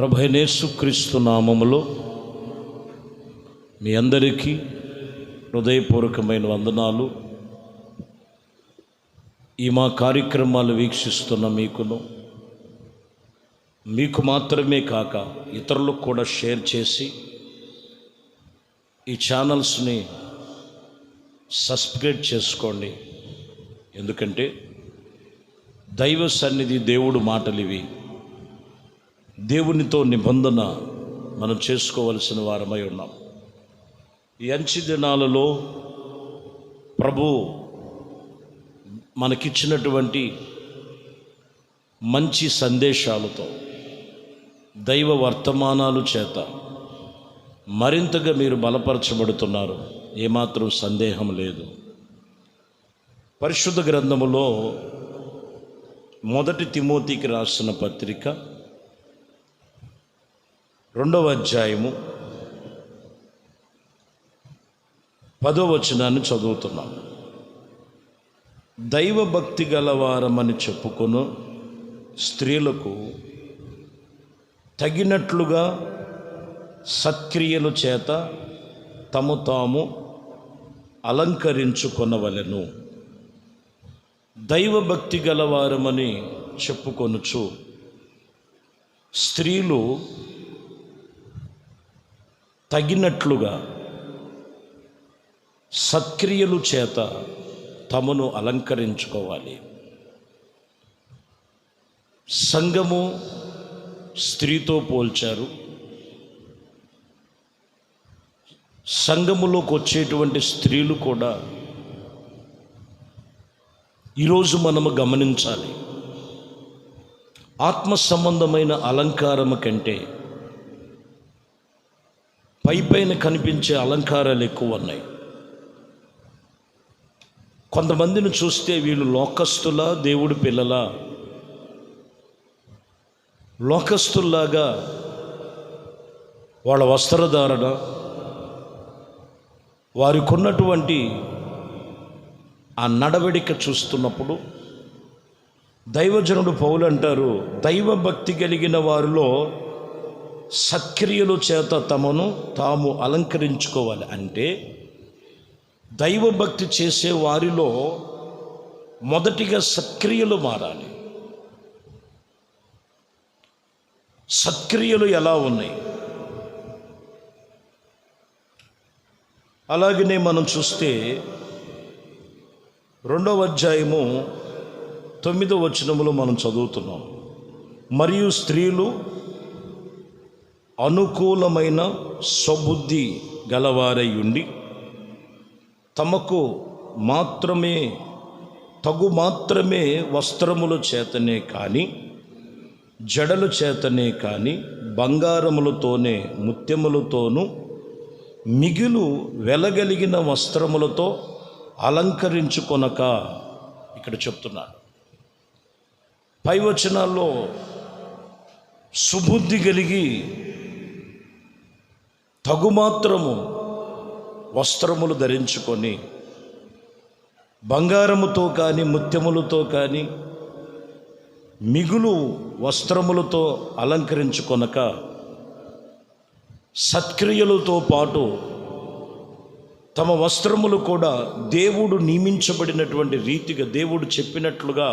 ప్రభువైన యేసుక్రీస్తు నామములో మీ అందరికీ హృదయపూర్వకమైన వందనాలు. ఈ మా కార్యక్రమాలు వీక్షిస్తున్న మీకు మాత్రమే కాక ఇతరులకు కూడా షేర్ చేసి ఈ ఛానల్స్ని సబ్స్క్రైబ్ చేసుకోండి. ఎందుకంటే దైవ సన్నిధి, దేవుడు మాటలు ఇవి. దేవునితో నిబంధన మనం చేసుకోవలసిన వారమై ఉన్నాం. ఈ అంచె దినాలలో ప్రభు మనకిచ్చినటువంటి మంచి సందేశాలతో, దైవ వర్తమానాలు చేత మరింతగా మీరు బలపరచబడుతున్నారు, ఏమాత్రం సందేహం లేదు. పరిశుద్ధ గ్రంథములో మొదటి తిమోతికి రాసిన పత్రిక 2వ అధ్యాయము 10వ వచనాన్ని చదువుతున్నాం. దైవభక్తి గలవారమని చెప్పుకొను స్త్రీలకు తగినట్లుగా సత్క్రియల చేత తము తాము అలంకరించుకొనవలెను. దైవభక్తి గలవారమని చెప్పుకొనుచు స్త్రీలు తగినట్లుగా సత్క్రియలు చేత తమను అలంకరించుకోవాలి. సంఘము స్త్రీతో పోల్చారు. సంఘములోకి వచ్చేటువంటి స్త్రీలు కూడా ఈరోజు మనము గమనించాలి. ఆత్మ సంబంధమైన అలంకారము కంటే పైపైన కనిపించే అలంకారాలు ఎక్కువ ఉన్నాయి. కొంతమందిని చూస్తే వీళ్ళు లోకస్తులా, దేవుడి పిల్లలా? లోకస్తుల్లాగా వాళ్ళ వస్త్రధారణ, వారికి ఉన్నటువంటి ఆ నడవడిక చూస్తున్నప్పుడు దైవజనుడు పౌలు అంటారు, దైవభక్తి కలిగిన వారిలో సత్క్రియల చేత తమను తాము అలంకరించుకోవాలి. అంటే దైవభక్తి చేసే వారిలో మొదటిగా సత్క్రియలు మారాలి. సత్క్రియలు ఎలా ఉన్నాయి? అలాగనే మనం చూస్తే 2వ అధ్యాయము 9వ వచనములో మనం చదువుతున్నాం. మరియు స్త్రీలు అనుకూలమైన స్వబుద్ధి గలవారై ఉండి తమకు మాత్రమే వస్త్రముల చేతనే కానీ, జడల చేతనే కానీ, బంగారములతోనే ముత్యములతోనూ మిగులు వెలగలిగిన వస్త్రములతో అలంకరించుకొనక, ఇక్కడ చెప్తున్నాడు. పై వచనాల్లో సుబుద్ధి కలిగి తగుమాత్రము వస్త్రములు ధరించుకొని బంగారముతో కానీ, ముత్యములతో కానీ, మిగులు వస్త్రములతో అలంకరించుకొనక సత్క్రియలతో పాటు తమ వస్త్రములు కూడా దేవుడు నియమించబడినటువంటి రీతిగా, దేవుడు చెప్పినట్లుగా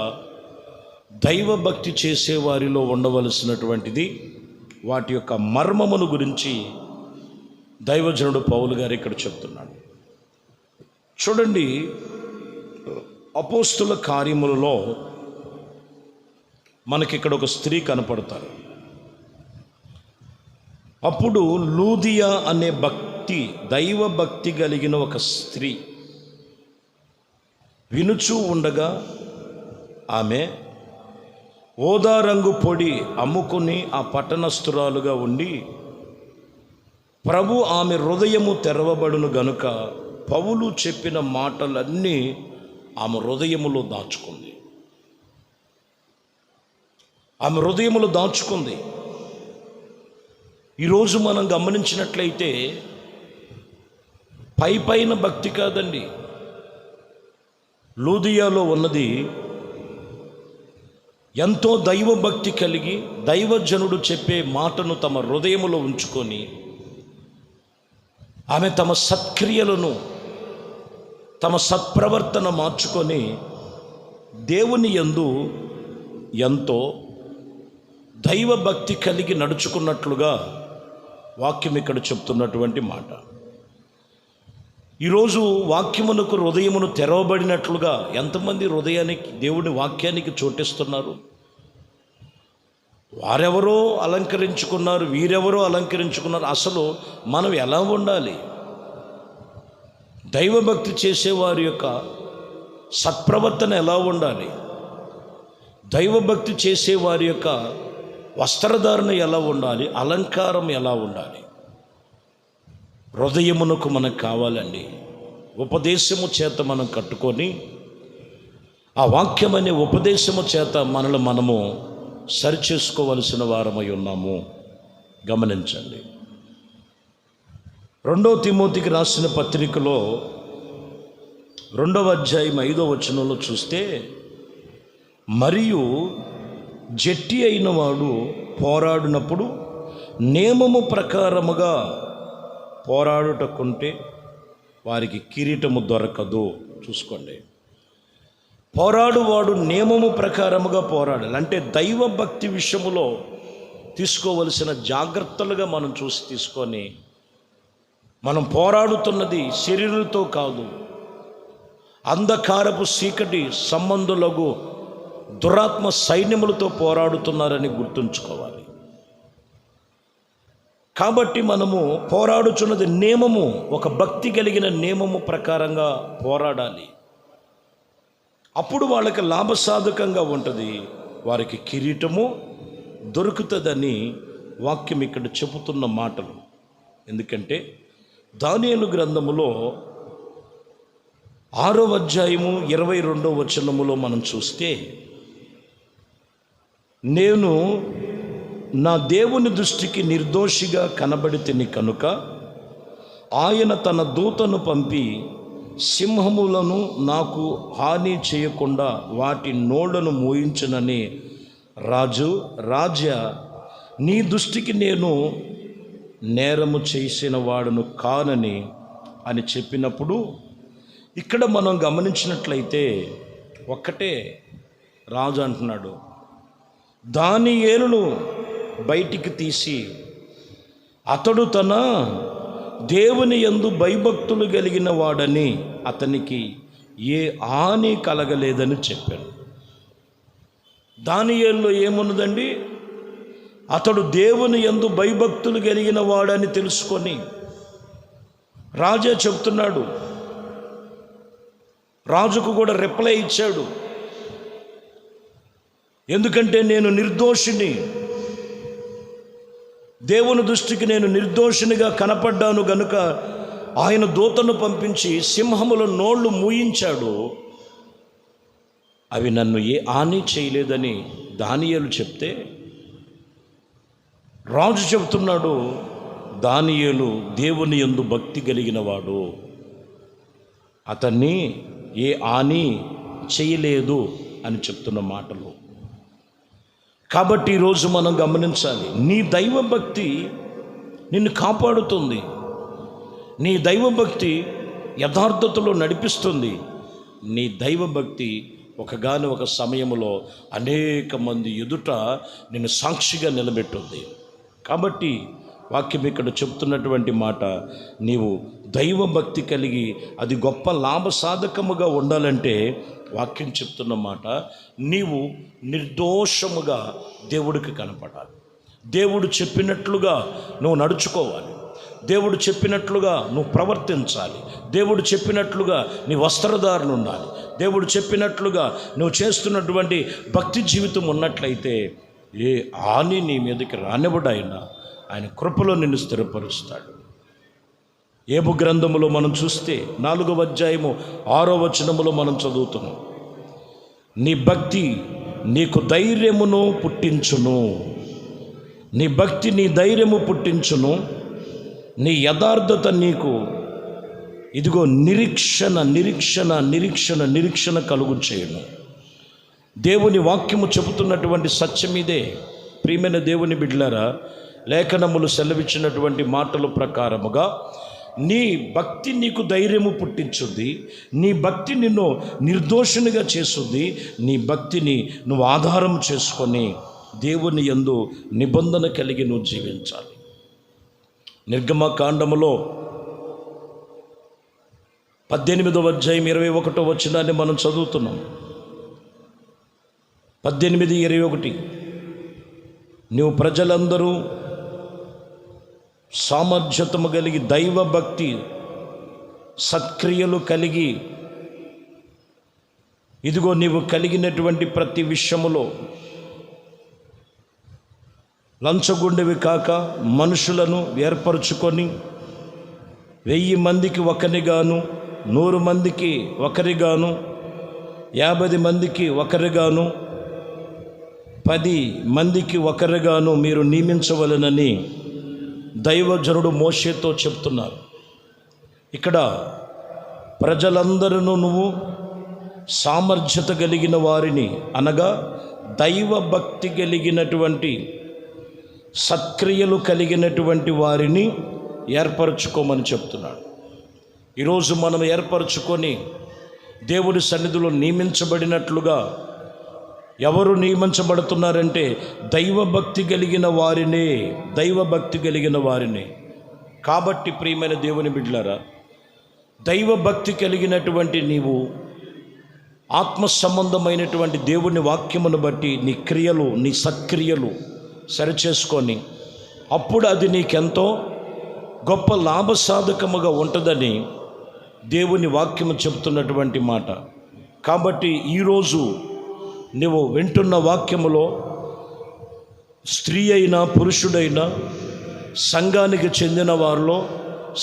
దైవభక్తి చేసేవారిలో ఉండవలసినటువంటిది. వాటి యొక్క మర్మమును గురించి దైవజనుడు పౌలు గారు ఇక్కడ చెప్తున్నాడు. చూడండి, అపోస్తుల కార్యములలో మనకిక్కడ ఒక స్త్రీ కనపడతారు. అప్పుడు లూదియా అనే దైవభక్తి కలిగిన ఒక స్త్రీ వినుచూ ఉండగా ఆమె ఓదారంగు పొడి అమ్ముకుని ఆ పట్టణస్థురాలుగా ఉండి, ప్రభు ఆమె హృదయము తెరవబడును గనుక పౌలు చెప్పిన మాటలన్నీ ఆమె హృదయములో దాచుకుంది. ఆమె హృదయములో దాచుకుంది. ఈరోజు మనం గమనించినట్లయితే పైపైన భక్తి కాదండి. లూదియాలో ఉన్నది ఎంతో దైవభక్తి కలిగి దైవజనుడు చెప్పే మాటను తమ హృదయములో ఉంచుకొని ఆమె తమ సత్క్రియలను తమ సత్ప్రవర్తన మార్చుకొని దేవుని యందు ఎంతో దైవభక్తి కలిగి నడుచుకున్నట్లుగా వాక్యం ఇక్కడ చెప్తున్నటువంటి మాట. ఈరోజు వాక్యమునకు హృదయమును తెరవబడినట్లుగా ఎంతమంది హృదయానికి దేవుని వాక్యానికి చోటిస్తున్నారు? వారెవరో అలంకరించుకున్నారు, వీరెవరో అలంకరించుకున్నారు. అసలు మనం ఎలా ఉండాలి? దైవభక్తి చేసేవారి యొక్క సత్ప్రవర్తన ఎలా ఉండాలి? దైవభక్తి చేసేవారి యొక్క వస్త్రధారణ ఎలా ఉండాలి? అలంకారం ఎలా ఉండాలి? హృదయమునకు మనకు కావాలండి. ఉపదేశము చేత మనం కట్టుకొని ఆ వాక్యం అనే ఉపదేశము చేత మనల్ని మనము సరిచేసుకోవలసిన వారమై ఉన్నాము. గమనించండి. 2 తిమోతికి రాసిన పత్రికలో 2వ అధ్యాయం 5వ వచనంలో చూస్తే, మరియు జట్టి అయిన వాడు పోరాడినప్పుడు నియమము ప్రకారముగా పోరాడుటకుంటే వారికి కిరీటము దొరకదు. చూసుకోండి, పోరాడువాడు నియమము ప్రకారముగా పోరాడాలి. అంటే దైవభక్తి విషయములో తీసుకోవలసిన జాగ్రత్తలుగా మనం తీసుకొని మనం పోరాడుతున్నది శరీరులతో కాదు, అంధకారపు చీకటి సంబంధులకు దురాత్మ సైన్యములతో పోరాడుతున్నారని గుర్తుంచుకోవాలి. కాబట్టి మనము పోరాడుచున్నది నియమము, ఒక భక్తి కలిగిన నియమము ప్రకారంగా పోరాడాలి. అప్పుడు వాళ్ళకి లాభసాధకంగా ఉంటుంది, వారికి కిరీటము దొరుకుతుందని వాక్యం ఇక్కడ చెబుతున్న మాటలు. ఎందుకంటే దానియేలు గ్రంథములో 6వ అధ్యాయము 22వ వచనములో మనం చూస్తే, నేను నా దేవుని దృష్టికి నిర్దోషిగా కనబడితిని కనుక ఆయన తన దూతను పంపి సింహములను నాకు హాని చేయకుండా వాటి నోళ్లను మోయించునని, రాజా నీ దృష్టికి నేను నేరము చేసిన వాడును కానని అని చెప్పినప్పుడు, ఇక్కడ మనం గమనించినట్లయితే ఒక్కటే రాజు అంటున్నాడు, దానియేలును బయటికి తీసి అతడు తన దేవుని యందు భయభక్తులు కలిగిన వాడని అతనికి ఏ హాని కలగలేదని చెప్పాడు. దానియేలులో ఏమున్నదండి? అతడు దేవుని యందు భయభక్తులు కలిగిన వాడని తెలుసుకొని రాజా చెప్తున్నాడు. రాజుకు కూడా రిప్లై ఇచ్చాడు, ఎందుకంటే నేను నిర్దోషిని, దేవుని దృష్టికి నేను నిర్దోషినిగా కనపడ్డాను గనుక ఆయన దూతను పంపించి సింహముల నోళ్ళు మూయించాడు, అవి నన్ను ఏ హాని చేయలేదని దానియేలు చెప్తే, రాజు చెబుతున్నాడు, దానియేలు దేవుని యందు భక్తి కలిగిన వాడు, అతన్ని ఏ హాని చేయలేదు అని చెప్తున్న మాటలు. కాబట్టి ఈరోజు మనం గమనించాలి, నీ దైవభక్తి నిన్ను కాపాడుతుంది, నీ దైవభక్తి యథార్థతలో నడిపిస్తుంది, నీ దైవభక్తి ఒక సమయంలో అనేక మంది ఎదుట నిన్ను సాక్షిగా నిలబెట్టుంది. కాబట్టి వాక్యం ఇక్కడ చెప్తున్నటువంటి మాట, నీవు దైవభక్తి కలిగి అది గొప్ప లాభసాధకముగా ఉండాలంటే వాక్యం చెప్తున్న మాట, నీవు నిర్దోషముగా దేవుడికి కనపడాలి. దేవుడు చెప్పినట్లుగా నువ్వు నడుచుకోవాలి, దేవుడు చెప్పినట్లుగా నువ్వు ప్రవర్తించాలి, దేవుడు చెప్పినట్లుగా నీ వస్త్రధారణ ఉండాలి, దేవుడు చెప్పినట్లుగా నువ్వు చేస్తున్నటువంటి భక్తి జీవితం ఉన్నట్లయితే ఏ హాని నీ మీదకి రానివ్వడైనా ఆయన కృపలో నిన్ను స్థిరపరుస్తాడు. ఏబు గ్రంథములో మనం చూస్తే 4వ అధ్యాయము 6వ వచనములో మనం చదువుతున్నాం, నీ భక్తి నీకు ధైర్యమును పుట్టించును, నీ భక్తి నీ ధైర్యము పుట్టించును, నీ యథార్థత నీకు ఇదిగో నిరీక్షణ నిరీక్షణ నిరీక్షణ నిరీక్షణ కలుగు చేయను. దేవుని వాక్యము చెబుతున్నటువంటి సత్యం ఇదే. ప్రియమైన దేవుని బిడ్డలారా, లేఖనములు సెలవిచ్చినటువంటి మాటల ప్రకారముగా నీ భక్తి నీకు ధైర్యము పుట్టించుద్ది, నీ భక్తి నిన్ను నిర్దోషునిగా చేస్తుంది. నీ భక్తిని నువ్వు ఆధారం చేసుకొని దేవుని యందు నిబంధన కలిగి నువ్వు జీవించాలి. నిర్గమకాండములో 18వ అధ్యాయం 21వ వచనాన్ని మనం చదువుతున్నాం. 18:21 నువ్వు ప్రజలందరూ సామర్థ్యతము కలిగి దైవభక్తి సత్క్రియలు కలిగి, ఇదిగో నీవు కలిగినటువంటి ప్రతి విషయములో లంచగొండవి కాక మనుషులను ఏర్పరచుకొని 1000 మందికి ఒకరిగాను, 100 మందికి ఒకరిగాను, 50 మందికి ఒకరిగాను, 10 మందికి ఒకరిగాను మీరు నియమించవలెనని దైవజనుడు మోషేతో చెప్తున్నారు. ఇక్కడ ప్రజలందరూ నువ్వు సామర్థ్యత కలిగిన వారిని, అనగా దైవభక్తి కలిగినటువంటి సత్క్రియలు కలిగినటువంటి వారిని ఏర్పరచుకోమని చెప్తున్నాడు. ఈరోజు మనం ఏర్పరచుకొని దేవుడి సన్నిధిలో నియమించబడినట్లుగా ఎవరు నియమించబడుతున్నారంటే దైవభక్తి కలిగిన వారినే, దైవభక్తి కలిగిన వారినే. కాబట్టి ప్రియమైన దేవుని బిడ్డలారా, దైవభక్తి కలిగినటువంటి నీవు ఆత్మ సంబంధమైనటువంటి దేవుని వాక్యమును బట్టి నీ క్రియలు, నీ సత్క్రియలు సరిచేసుకొని అప్పుడు అది నీకెంతో గొప్ప లాభసాధకముగా ఉంటుందని దేవుని వాక్యము చెబుతున్నటువంటి మాట. కాబట్టి ఈరోజు నువ్వు వింటున్న వాక్యములో స్త్రీ అయినా పురుషుడైనా సంఘానికి చెందిన వారిలో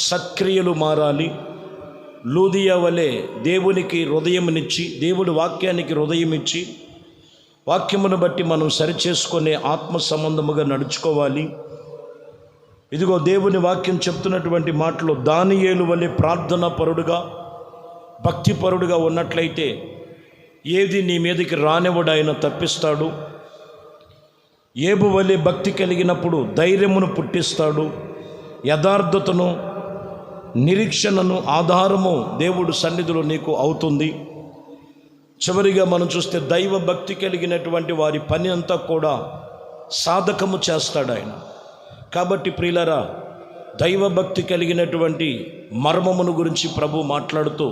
సత్క్రియలు మారాలి. లూదియా వలె దేవునికి హృదయమునిచ్చి, దేవుడి వాక్యానికి హృదయం ఇచ్చి వాక్యమును బట్టి మనం సరిచేసుకునే ఆత్మ సంబంధముగా నడుచుకోవాలి. ఇదిగో దేవుని వాక్యం చెప్తున్నటువంటి మాటలు, దానియేలు వలె ప్రార్థనా పరుడుగా భక్తిపరుడుగా ఉన్నట్లయితే ఏది నీ మీదకి రానివ్వడు, ఆయన తప్పిస్తాడు. ఏబు వలె భక్తి కలిగినప్పుడు ధైర్యమును పుట్టిస్తాడు. యథార్థతను, నిరీక్షణను ఆధారము దేవుడు సన్నిధిలో నీకు అవుతుంది. చివరిగా మనం చూస్తే దైవ భక్తి కలిగినటువంటి వారి పని అంతా కూడా సాధకము చేస్తాడు ఆయన. కాబట్టి ప్రియులారా, దైవభక్తి కలిగినటువంటి మర్మమును గురించి ప్రభు మాట్లాడుతూ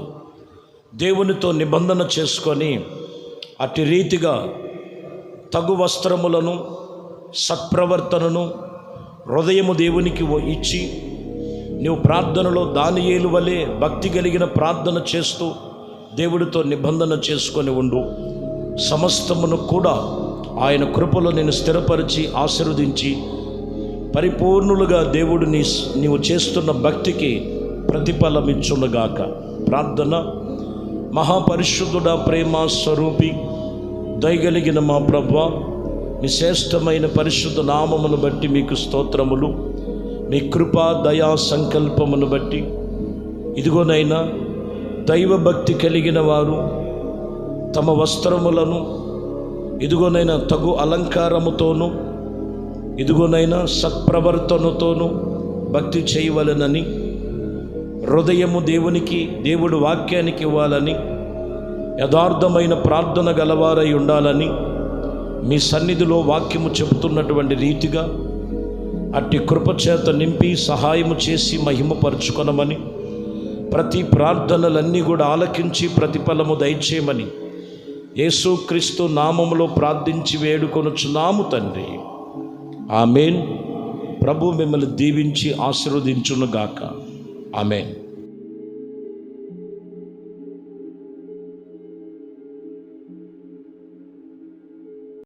దేవునితో నిబంధన చేసుకొని అట్టి రీతిగా తగు వస్త్రములను, సత్ప్రవర్తనను, హృదయము దేవునికి ఇచ్చి నీవు ప్రార్థనలో దానియేలు వలె భక్తి కలిగిన ప్రార్థన చేస్తూ దేవుడితో నిబంధన చేసుకొని ఉండు. సమస్తమును కూడా ఆయన కృపలో నేను స్థిరపరిచి ఆశీర్వదించి పరిపూర్ణులుగా దేవుడు నీవు చేస్తున్న భక్తికి ప్రతిఫలమిచ్చునుగాక. ప్రార్థన. మహాపరిశుద్ధుడా, ప్రేమ స్వరూపి, దయగలిగిన మా ప్రభువా, మీ శ్రేష్టమైన పరిశుద్ధ నామమును బట్టి మీకు స్తోత్రములు. మీ కృపా దయా సంకల్పమును బట్టి ఇదిగోనైనా దైవభక్తి కలిగిన వారు తమ వస్త్రములను ఇదిగోనైనా తగు అలంకారముతోనూ ఇదిగోనైనా సత్ప్రవర్తనతోనూ భక్తి చేయవలెనని, హృదయము దేవునికి, దేవుడి వాక్యానికి ఇవ్వాలని, యథార్థమైన ప్రార్థన గలవారై ఉండాలని మీ సన్నిధిలో వాక్యము చెబుతున్నటువంటి రీతిగా అట్టి కృపచేత నింపి సహాయము చేసి మహిమపరచుకొనమని, ప్రతి ప్రార్థనలన్నీ కూడా ఆలకించి ప్రతిఫలము దయచేయమని యేసుక్రీస్తు నామములో ప్రార్థించి వేడుకొనుచున్నాము తండ్రి. ఆమేన్. ప్రభు మిమ్మల్ని దీవించి ఆశీర్వదించునుగాక. ఆమేన్.